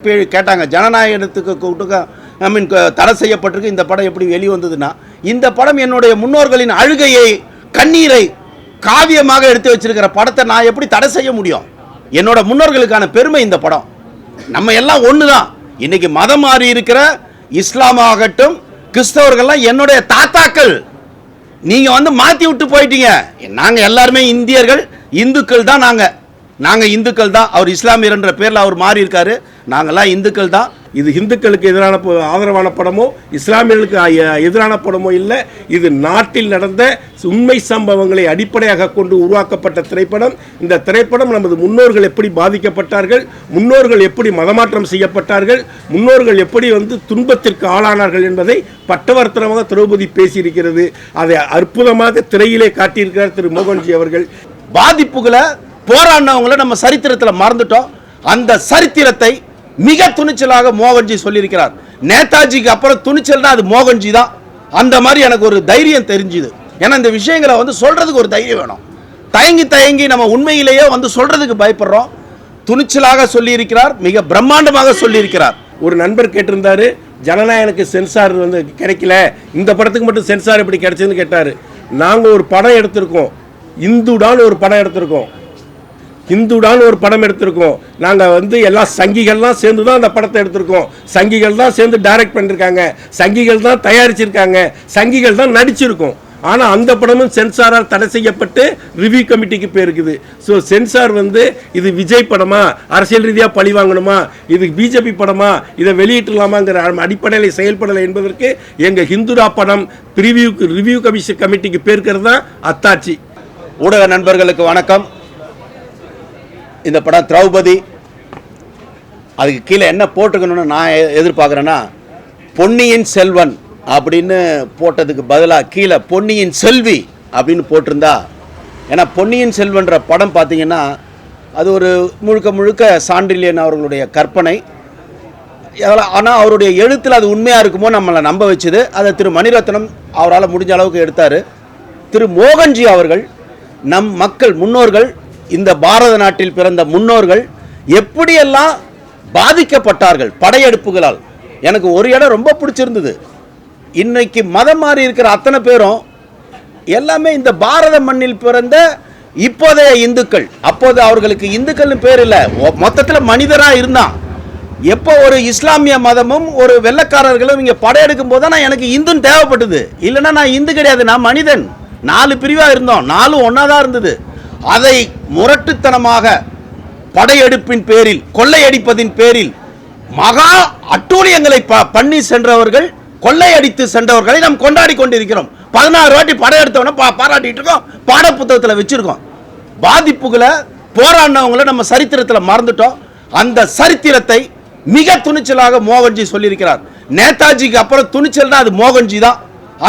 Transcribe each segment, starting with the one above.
கேட்டாங்க ஜனநாயகத்துக்கு கூட்டுக்க தடை செய்யப்பட்டிருக்கு. இந்த படம் எப்படி வெளிவந்ததுன்னா, இந்த படம் என்னுடைய முன்னோர்களின் அழுகையை கண்ணீரை காவியமாக எடுத்து வச்சிருக்கிற படத்தை நான் எப்படி தடை செய்ய முடியும்? என்னோட முன்னோர்களுக்கான பெருமை இந்த படம். நம்ம எல்லாம் ஒண்ணுதான். இன்னைக்கு மதம் மாறி இருக்கிற இஸ்லாமாகட்டும் கிறிஸ்தவர்கள்லாம் என்னுடைய தாத்தாக்கள். நீங்க மாத்தி விட்டு போயிட்டீங்க. நாங்க எல்லாருமே இந்தியர்கள், இந்துக்கள் தான். நாங்க இந்துக்கள் தான். அவர் இஸ்லாமியர் என்ற பேர்ல அவர் மாறி இருக்காரு. நாங்கெல்லாம் இந்துக்கள் தான். இது இந்துக்களுக்கு எதிரான ஆதரவான படமோ இஸ்லாமியர்களுக்கு எதிரான படமோ இல்லை. இது நாட்டில் நடந்த உண்மை சம்பவங்களை அடிப்படையாக கொண்டு உருவாக்கப்பட்ட திரைப்படம். இந்த திரைப்படம் நமது முன்னோர்கள் எப்படி பாதிக்கப்பட்டார்கள், முன்னோர்கள் எப்படி மதமாற்றம் செய்யப்பட்டார்கள், முன்னோர்கள் எப்படி துன்பத்திற்கு ஆளானார்கள் என்பதை பட்டவர்த்தனமாக திரௌபதி பேசியிருக்கிறது. அதை அற்புதமாக திரையிலே காட்டியிருக்கிறார் திரு மோகன்ஜி அவர்கள். பாதிப்புகளை போராடினவங்களை நம்ம சரித்திரத்தில் மறந்துட்டோம். அந்த சரித்திரத்தை மிக துணிச்சலாக மோகன்ஜி சொல்லியிருக்கிறார். நேதாஜிக்கு அப்புறம் துணிச்சல்னா அது மோகன்ஜி தான். அந்த மாதிரி எனக்கு ஒரு தைரியம் தெரிஞ்சுது. ஏன்னா இந்த விஷயங்களை சொல்றதுக்கு ஒரு தைரியம் வேணும். தயங்கி நம்ம உண்மையிலேயே சொல்றதுக்கு பயப்படுறோம். துணிச்சலாக சொல்லியிருக்கிறார், மிக பிரம்மாண்டமாக சொல்லியிருக்கிறார். ஒரு நண்பர் கேட்டிருந்தாரு, ஜனநாயகனுக்கு சென்சார் கிடைக்கல, இந்த படத்துக்கு மட்டும் சென்சார் எப்படி கிடைச்சதுன்னு கேட்டாரு. நாங்கள் ஒரு படம் எடுத்திருக்கோம், இந்துடான்னு ஒரு படம் எடுத்திருக்கோம். ஹிந்துடான்னு ஒரு படம் எடுத்திருக்கோம். நாங்கள் எல்லா சங்கிகள்லாம் சேர்ந்து தான் அந்த படத்தை எடுத்திருக்கோம். சங்கிகள் தான் சேர்ந்து டைரக்ட் பண்ணியிருக்காங்க, சங்கிகள் தான் தயாரிச்சிருக்காங்க, சங்கிகள் தான் நடிச்சிருக்கோம். ஆனால் அந்த படமும் சென்சாரால் தடை செய்யப்பட்டு ரிவ்யூ கமிட்டிக்கு போயிருக்குது. ஸோ சென்சார் இது விஜய் படமா, அரசியல் ரீதியாக பழி வாங்கணுமா, இது பிஜேபி படமா, இதை வெளியிட்டலாமாங்கிற அடிப்படையில் செயல்படலை என்பதற்கு எங்கள் ஹிந்துடா படம் ரிவ்யூ கமிட்டிக்கு போயிருக்கிறது தான் அத்தாட்சி. ஊடக நண்பர்களுக்கு வணக்கம். இந்த படம் திரௌபதி. அதுக்கு கீழே என்ன போட்டுக்கணும்னு நான் எதிர்பார்க்குறேன்னா, பொன்னியின் செல்வன் அப்படின்னு போட்டதுக்கு பதிலாக கீழே பொன்னியின் செல்வி அப்படின்னு போட்டிருந்தா. ஏன்னா பொன்னியின் செல்வன்ற படம் பார்த்தீங்கன்னா அது ஒரு முழுக்க சாண்டில்யன் அவர்களுடைய கற்பனை. ஆனால் அவருடைய எழுத்தில் அது உண்மையாக இருக்குமோ நம்மளை நம்ப வச்சுது. அதை திரு மணிரத்னம் அவரால் முடிஞ்ச அளவுக்கு எடுத்தார். திரு மோகன்ஜி அவர்கள் நம் மக்கள் முன்னோர்கள், இந்த பாரத நாட்டில் பிறந்த முன்னோர்கள் எப்படியெல்லாம் பாதிக்கப்பட்டார்கள் படையெடுப்புகளால். எனக்கு ஒரு இடம் ரொம்ப பிடிச்சிருந்தது. இன்னைக்கு மதம் மாறி இருக்கிற அத்தனை பேரும் எல்லாமே இந்த பாரத மண்ணில் பிறந்த இப்போதைய இந்துக்கள். அப்போது அவர்களுக்கு இந்துக்கள்னு பேர் இல்லை, மொத்தத்தில் மனிதராக இருந்தான். எப்போ ஒரு இஸ்லாமிய மதமும் ஒரு வெள்ளக்காரர்களும் இங்கே படையெடுக்கும் போது தான் எனக்கு இந்துன்னு தேவைப்பட்டது. இல்லைன்னா நான் இந்து கிடையாது, நான் மனிதன். 4 பிரிவாக இருந்தோம், 4 ஒன்றா தான் இருந்தது. அதை முரட்டுத்தனமாக படையெடுப்பின் பேரில், கொள்ளையடிப்பதின் பேரில் மகா அட்டூழியங்களை பண்ணி சென்றவர்கள், கொள்ளையடித்து சென்றவர்களை நாம் கொண்டாடி கொண்டிருக்கிறோம். 16 வாட்டி படையெடுத்தவன பாராட்டிட்டு இருக்கோம், பாட புத்தகத்தில் வச்சிருக்கோம். பாதிப்புகளை போராடினவங்களை நம்ம சரித்திரத்தில் மறந்துட்டோம். அந்த சரித்திரத்தை மிக துணிச்சலாக மோகன்ஜி சொல்லியிருக்கிறார். நேதாஜிக்கு அப்புறம் துணிச்சல்னா அது மோகன்ஜி தான்.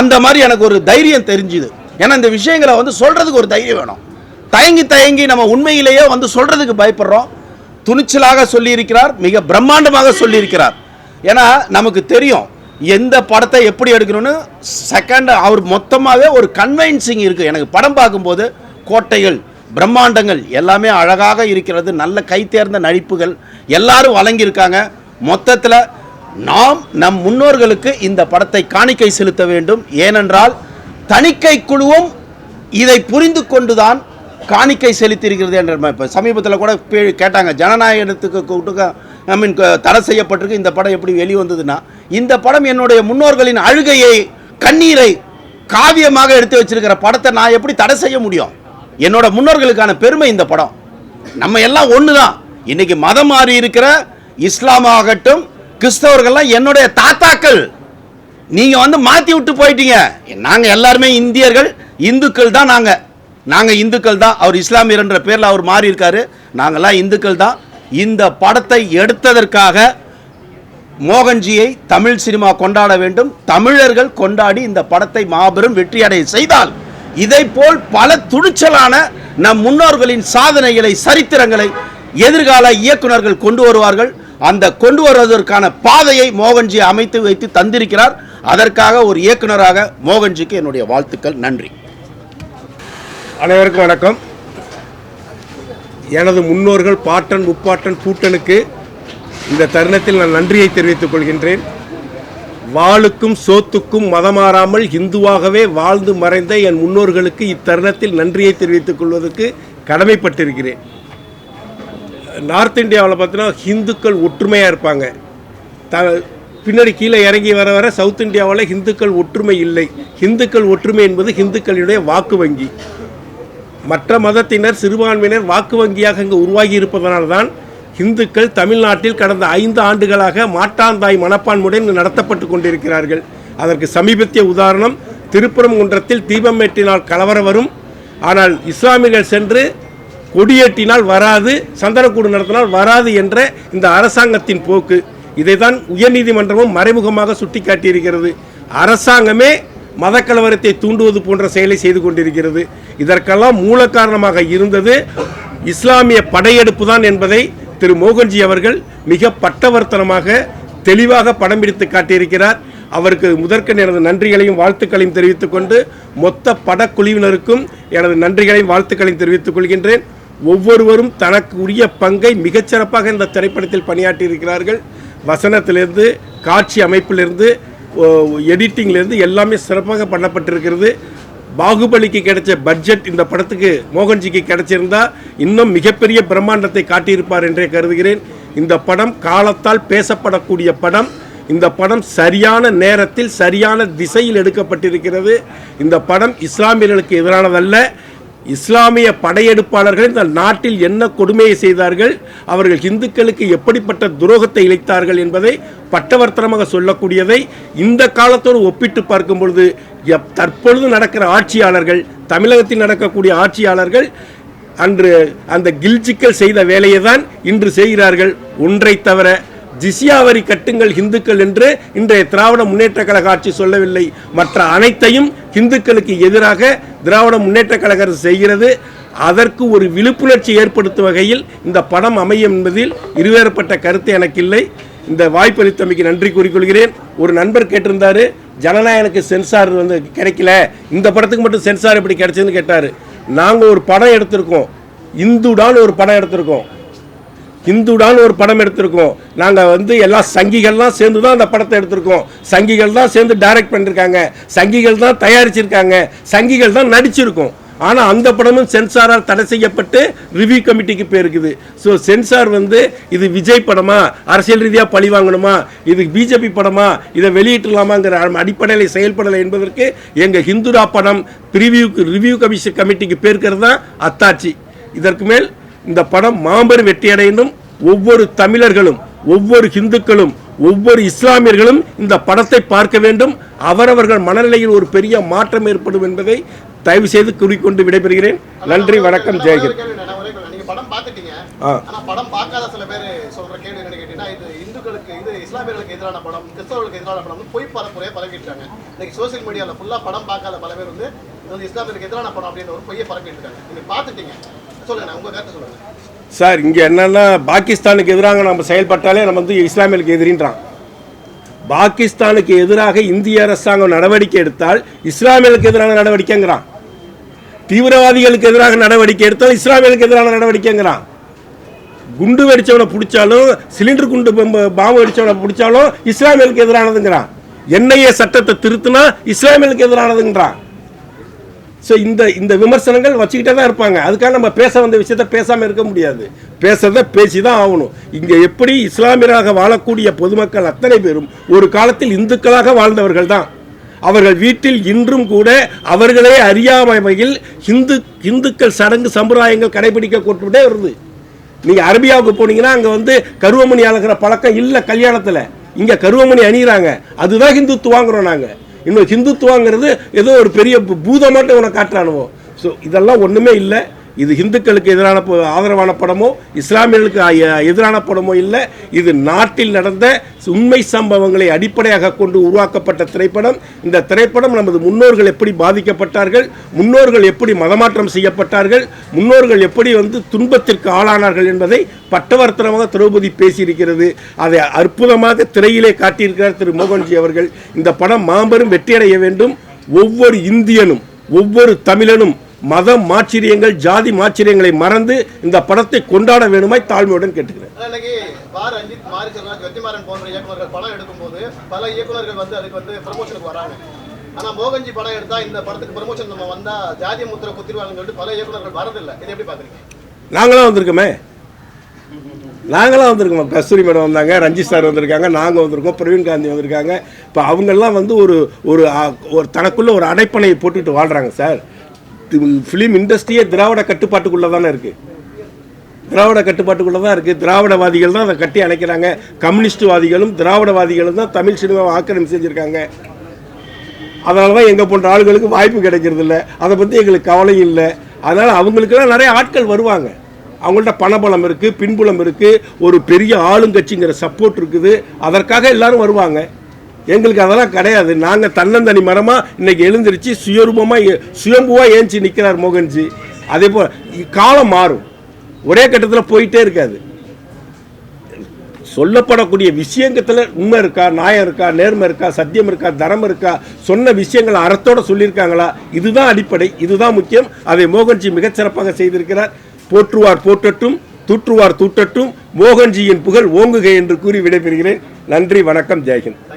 அந்த மாதிரி எனக்கு ஒரு தைரியம் தெரிஞ்சுது. ஏன்னா இந்த விஷயங்களை சொல்றதுக்கு ஒரு தைரியம் வேணும். தயங்கி நம்ம உண்மையிலேயே சொல்றதுக்கு பயப்படுறோம். துணிச்சலாக சொல்லியிருக்கிறார், மிக பிரம்மாண்டமாக சொல்லியிருக்கிறார். ஏன்னா நமக்கு தெரியும் எந்த படத்தை எப்படி எடுக்கணும்னு. செகண்ட் அவர் மொத்தமாகவே ஒரு கன்வின்சிங் இருக்குது. எனக்கு படம் பார்க்கும்போது கோட்டைகள், பிரம்மாண்டங்கள் எல்லாமே அழகாக இருக்கிறது. நல்ல கைத்தேர்ந்த நடிப்புகள் எல்லாரும் வழங்கியிருக்காங்க. மொத்தத்தில் நாம் நம் முன்னோர்களுக்கு இந்த படத்தை காணிக்கை செலுத்த வேண்டும். ஏனென்றால் தணிக்கை குழுவும் இதை புரிந்து கொண்டுதான் காணிக்கை செலுத்தியிருக்கிறது என்ற. இப்போ சமீபத்தில் கூட கேட்டாங்க ஜனநாயகத்துக்கு கூட்டுக்க தடை செய்யப்பட்டிருக்கு. இந்த படம் எப்படி வெளிவந்ததுன்னா, இந்த படம் என்னுடைய முன்னோர்களின் அழுகையை கண்ணீரை காவியமாக எடுத்து வச்சிருக்கிற படத்தை நான் எப்படி தடை செய்ய முடியும்? என்னோட முன்னோர்களுக்கான பெருமை இந்த படம். நம்ம எல்லாம் ஒண்ணுதான். இன்னைக்கு மதம் மாறி இருக்கிற இஸ்லாமாகட்டும் கிறிஸ்தவர்கள்லாம் என்னுடைய தாத்தாக்கள். நீங்க மாத்தி விட்டு போயிட்டீங்க. நாங்க எல்லாருமே இந்தியர்கள், இந்துக்கள் தான். நாங்க இந்துக்கள் தான். அவர் இஸ்லாமியர் என்ற பேர்ல அவர் மாறி இருக்காரு. நாங்கெல்லாம் இந்துக்கள் தான். இந்த படத்தை எடுத்ததற்காக மோகன்ஜியை தமிழ் சினிமா கொண்டாட வேண்டும். தமிழர்கள் கொண்டாடி இந்த படத்தை மாபெரும் வெற்றியடைய செய்தால் இதை போல் பல துணிச்சலான நம் முன்னோர்களின் சாதனைகளை, சரித்திரங்களை எதிர்கால இயக்குநர்கள் கொண்டு வருவார்கள். அந்த கொண்டு வருவதற்கான பாதையை மோகன்ஜி அமைத்து வைத்து தந்திருக்கிறார். அதற்காக ஒரு இயக்குநராக மோகன்ஜிக்கு என்னுடைய வாழ்த்துக்கள். நன்றி. அனைவருக்கும் வணக்கம். எனது முன்னோர்கள் பாட்டன் முப்பாட்டன் பூட்டனுக்கு இந்த தருணத்தில் நான் நன்றியை தெரிவித்துக் கொள்கின்றேன். வாளுக்கும் சோத்துக்கும் மதமாறாமல் இந்துவாகவே வாழ்ந்து மறைந்த என் முன்னோர்களுக்கு இத்தருணத்தில் நன்றியை தெரிவித்துக் கொள்வதற்கு கடமைப்பட்டிருக்கிறேன். நார்த் இந்தியாவில் பார்த்தீங்கன்னா ஹிந்துக்கள் ஒற்றுமையாக இருப்பாங்க. பின்னாடி கீழே இறங்கி வர வர சவுத் இந்தியாவில் ஹிந்துக்கள் ஒற்றுமை இல்லை. ஹிந்துக்கள் ஒற்றுமை என்பது ஹிந்துக்களுடைய வாக்கு வங்கி. மற்ற மதத்தினர் சிறுபான்மையினர் வாக்கு வங்கியாக இங்கு உருவாகி இருப்பதனால்தான் இந்துக்கள் தமிழ்நாட்டில் கடந்த 5 ஆண்டுகளாக மாட்டாந்தாய் மனப்பான்மையுடன் நடத்தப்பட்டு கொண்டிருக்கிறார்கள். அதற்கு சமீபத்திய உதாரணம் திருப்பரங்குன்றத்தில் தீபம் ஏற்றினால் கலவரம் வரும், ஆனால் இஸ்லாமியர்கள் சென்று கொடியேற்றினால் வராது, சந்தனக்கூடு நடத்தினால் வராது என்ற இந்த அரசாங்கத்தின் போக்கு. இதைதான் உயர்நீதிமன்றமும் மறைமுகமாக சுட்டிக்காட்டியிருக்கிறது. அரசாங்கமே மத கலவரத்தை தூண்டுவது போன்ற செயலை செய்து கொண்டிருக்கிறது. இதற்கெல்லாம் மூல காரணமாக இருந்தது இஸ்லாமிய படையெடுப்பு தான் என்பதை திரு மோகன்ஜி அவர்கள் மிக பட்டவர்த்தனமாக தெளிவாக படம் பிடித்து காட்டியிருக்கிறார். அவருக்கு முதற்கண் எனது நன்றிகளையும் வாழ்த்துக்களையும் தெரிவித்துக் கொண்டு மொத்த படக்குழுவினருக்கும் எனது நன்றிகளையும் வாழ்த்துக்களையும் தெரிவித்துக் கொள்கின்றேன். ஒவ்வொருவரும் தனக்கு உரிய பங்கை மிகச்சிறப்பாக இந்த திரைப்படத்தில் பணியாற்றியிருக்கிறார்கள். வசனத்திலிருந்து காட்சி அமைப்பிலிருந்து எடிட்டிங்லேருந்து எல்லாமே சிறப்பாக பண்ணப்பட்டிருக்கிறது. பாகுபலிக்கு கிடைச்ச பட்ஜெட் இந்த படத்துக்கு மோகன்ஜிக்கு கிடைச்சிருந்தா இன்னும் மிகப்பெரிய பிரம்மாண்டத்தை காட்டியிருப்பார் என்றே கருதுகிறேன். இந்த படம் காலத்தால் பேசப்படக்கூடிய படம். இந்த படம் சரியான நேரத்தில் சரியான திசையில் எடுக்கப்பட்டிருக்கிறது. இந்த படம் இஸ்லாமியர்களுக்கு எதிரானதல்ல. இஸ்லாமிய படையெடுப்பாளர்கள் இந்த நாட்டில் என்ன கொடுமையை செய்தார்கள், அவர்கள் இந்துக்களுக்கு எப்படிப்பட்ட துரோகத்தை இழைத்தார்கள் என்பதை பட்டவர்த்தனமாக சொல்லக்கூடியதை இந்த காலத்தோடு ஒப்பிட்டு பார்க்கும் பொழுது தற்பொழுது நடக்கிற ஆட்சியாளர்கள், தமிழகத்தில் நடக்கக்கூடிய ஆட்சியாளர்கள் அன்று அந்த கில்ஜிக்கள் செய்த வேலையை தான் இன்று செய்கிறார்கள். ஒன்றை தவிர ஜிசியா வரி கட்டுங்கள் இந்துக்கள் என்று இன்றைய திராவிட முன்னேற்ற கழக ஆட்சி சொல்லவில்லை. மற்ற அனைத்தையும் இந்துக்களுக்கு எதிராக திராவிட முன்னேற்ற கழக அரசு செய்கிறது. அதற்கு ஒரு விழிப்புணர்ச்சி ஏற்படுத்தும் வகையில் இந்த படம் அமையும் என்பதில் இருவேறுபட்ட கருத்து எனக்கு இல்லை. இந்த வாய்ப்பளித்தமைக்கு நன்றி கூறிக்கொள்கிறேன். ஒரு நண்பர் கேட்டிருந்தாரு, ஜனநாயகனுக்கு சென்சார் கிடைக்கல, இந்த படத்துக்கு மட்டும் சென்சார் எப்படி கிடைச்சதுன்னு கேட்டார். நாங்கள் ஒரு படம் எடுத்திருக்கோம், இந்துடான்னு ஒரு படம் எடுத்திருக்கோம். ஹிந்துடான்னு ஒரு படம் எடுத்திருக்கோம். நாங்கள் எல்லா சங்கிகள்லாம் சேர்ந்து தான் அந்த படத்தை எடுத்திருக்கோம். சங்கிகள் தான் சேர்ந்து டைரக்ட் பண்ணியிருக்காங்க, சங்கிகள் தான் தயாரிச்சிருக்காங்க, சங்கிகள் தான் நடிச்சிருக்கோம். ஆனால் அந்த படமும் சென்சாரால் தடை செய்யப்பட்டு ரிவ்யூ கமிட்டிக்கு போயிருக்குது. ஸோ சென்சார் இது விஜய் படமா, அரசியல் ரீதியாக பழி வாங்கணுமா, இது பிஜேபி படமா, இதை வெளியிட்டலாமாங்கிற அடிப்படையில் செயல்படலை என்பதற்கு எங்கள் ஹிந்துடா படம் ரிவ்யூ கமிட்டிக்கு போயிருக்கிறது தான் அத்தாட்சி. இதற்கு மேல் இந்த படம் மாபெரும் வெற்றியடையும். ஒவ்வொரு தமிழர்களும், ஒவ்வொரு இந்துக்களும், ஒவ்வொரு இஸ்லாமியர்களும் இந்த படத்தை பார்க்க வேண்டும். அவரவர்கள் மனநிலையில் ஒரு பெரிய மாற்றம் ஏற்படும் என்பதை தயவு செய்து கூறிக்கொண்டு விடைபெறுகிறேன். நன்றி, வணக்கம், ஜெயஹிந்த். படம் பார்த்துட்டீங்க, ஆனா படம் பார்க்காத சில பேர் சொல்ற கேள்வி என்ன கேட்டீங்கன்னா, இது இந்துக்களுக்கு, இது இஸ்லாமியர்களுக்கு எதிரான படம், கிறிஸ்தவர்களுக்கு எதிரான படம் பொய் பரப்புரையை பரப்பிட்டாங்க. இன்னைக்கு சோசியல் மீடியாவில் ஃபுல்லா படம் பார்க்காத பல பேர் இது இஸ்லாமியர்களுக்கு எதிரான படம் அப்படின்னு ஒரு பொய்யை பரப்பிட்டு இருக்காங்க. நீங்க பார்த்துட்டீங்க, சொல்லுங்க, உங்க கருத்து சொல்லுங்க. சார், இங்கே என்னன்னா, பாகிஸ்தானுக்கு எதிராக நம்ம செயல்பட்டாலே நம்ம இஸ்லாமியர்களுக்கு எதிரின்றான். பாகிஸ்தானுக்கு எதிராக இந்திய அரசாங்கம் நடவடிக்கை எடுத்தால் இஸ்லாமியர்களுக்கு எதிரான நடவடிக்கைங்கிறான். தீவிரவாதிகளுக்கு எதிராக நடவடிக்கை எடுத்தால் இஸ்லாமியர்களுக்கு எதிரான நடவடிக்கைங்கிறான். குண்டு வெடிச்சவனை பிடிச்சாலும், சிலிண்டர் குண்டு பாம்பு வெடிச்சவனை பிடிச்சாலும் இஸ்லாமியர்களுக்கு எதிரானதுங்கிறான். என்ஐஏ சட்டத்தை திருத்தினா இஸ்லாமியர்களுக்கு எதிரானதுங்கிறான். ஸோ இந்த விமர்சனங்கள் வச்சுக்கிட்டே தான் இருப்பாங்க. அதுக்காக நம்ம பேச வந்த விஷயத்த பேசாமல் இருக்க முடியாது. பேசுறத பேசி தான் ஆகணும். இங்கே எப்படி இஸ்லாமியராக வாழக்கூடிய பொதுமக்கள் அத்தனை பேரும் ஒரு காலத்தில் இந்துக்களாக வாழ்ந்தவர்கள் தான். அவர்கள் வீட்டில் இன்றும் கூட அவர்களே அறியாமையில் இந்துக்கள் சடங்கு சம்பிரதாயங்கள் கடைபிடிக்க கொண்டுட்டே வருது. நீங்கள் அரபியாவுக்கு போனீங்கன்னா அங்கே கருவமணி அழகிற பழக்கம் இல்லை கல்யாணத்தில். இங்கே கருவமணி அணிகிறாங்க. அதுதான் ஹிந்துத்துவாங்கிறோம் நாங்கள். இன்னும் ஹிந்துத்துவாங்கிறது ஏதோ ஒரு பெரிய பூதமாட்டம் உனக்கு காட்டுறானுவோ. ஸோ இதெல்லாம் ஒன்றுமே இல்லை. இது இந்துக்களுக்கு எதிரான ஆதரவான படமோ இஸ்லாமியர்களுக்கு எதிரான படமோ இல்லை. இது நாட்டில் நடந்த உண்மை சம்பவங்களை அடிப்படையாக கொண்டு உருவாக்கப்பட்ட திரைப்படம். இந்த திரைப்படம் நமது முன்னோர்கள் எப்படி பாதிக்கப்பட்டார்கள், முன்னோர்கள் எப்படி மதமாற்றம் செய்யப்பட்டார்கள், முன்னோர்கள் எப்படி துன்பத்திற்கு ஆளானார்கள் என்பதை பட்டவர்த்தனமாக திரௌபதி பேசியிருக்கிறது. அதை அற்புதமாக திரையிலே காட்டியிருக்கிறார் திரு மோகன்ஜி அவர்கள். இந்த படம் மாபெரும் வெற்றியடைய வேண்டும். ஒவ்வொரு இந்தியனும், ஒவ்வொரு தமிழனும், மதம் மாச்சரியங்கள் ஜாதி மாச்சரியங்களை மறந்து இந்த படத்தை கொண்டாட வேணுமாய் தாழ்மையுடன் கேட்டுக்கிறேன். இன்னைக்கு ரஞ்சித், மாரி செல்வராஜ், வெற்றிமாறன் போன்ற இயக்குநர்கள் படம் எடுக்கும்போது பல இயக்குநர்கள் வந்து அதுக்கு வந்து ப்ரமோஷனுக்கு வராங்க. ஆனா மோகன்ஜி படம் எடுத்தா இந்த படத்துக்கு ப்ரமோஷன் நம்ம வந்தா ஜாதி முத்திரை குத்திடுவாங்கன்னு சொல்லிட்டு பல இயக்குநர்கள் வரதில்லை. இதை எப்படி பாக்குறீங்க? நாங்களாம் வந்திருக்கோமே, கஸ்தூரி மேடம் வந்தாங்க, ரஞ்சித் சார் வந்திருக்காங்க, நாங்கள் வந்திருக்கோம், பிரவீன் காந்தி வந்திருக்காங்க. இப்போ அவங்கெல்லாம் வந்து ஒரு ஒரு தனக்குள்ள ஒரு அடைப்பணையை போட்டுட்டு வாழ்கிறாங்க சார். ஃபிலிம் இண்டஸ்ட்ரியே திராவிட கட்டுப்பாட்டுக்குள்ளே தானே இருக்குது, திராவிடவாதிகள் தான் அதை கட்டி அணைக்கிறாங்க. கம்யூனிஸ்ட்வாதிகளும் திராவிடவாதிகளும் தான் தமிழ் சினிமாவை ஆக்கிரமிப்பு செஞ்சுருக்காங்க. அதனால தான் எங்கள் போன்ற ஆளுகளுக்கு வாய்ப்பு கிடைக்கிறது இல்லை. அதை பற்றி எங்களுக்கு கவலை இல்லை. அதனால் அவங்களுக்கெல்லாம் நிறைய ஆட்கள் வருவாங்க. அவங்கள்ட்ட பணபலம் இருக்குது, பின்புலம் இருக்குது, ஒரு பெரிய ஆளுங்கட்சிங்கிற சப்போர்ட் இருக்குது. அதற்காக எல்லாரும் வருவாங்க. எங்களுக்கு அதெல்லாம் கிடையாது. நாங்கள் தன்னந்தனி மரமாக இன்னைக்கு எழுந்திருச்சு சுயம்புவாக ஏஞ்சி நிற்கிறார் மோகன்ஜி. அதே போல் காலம் மாறும், ஒரே கட்டத்தில் போயிட்டே இருக்காது. சொல்லப்படக்கூடிய விஷயங்கத்தில் உண்மை இருக்கா, நியாயம் இருக்கா, நேர்மை இருக்கா, சத்தியம் இருக்கா, தரம் இருக்கா, சொன்ன விஷயங்களை அறத்தோடு சொல்லியிருக்காங்களா, இதுதான் அடிப்படை, இதுதான் முக்கியம். அதை மோகன்ஜி மிகச்சிறப்பாக செய்திருக்கிறார். போற்றுவார் போற்றட்டும், தூற்றுவார் தூற்றட்டும், மோகன்ஜியின் புகழ் ஓங்குக என்று கூறி விடைபெறுகிறேன். நன்றி, வணக்கம், ஜெய்ஹிந்த்.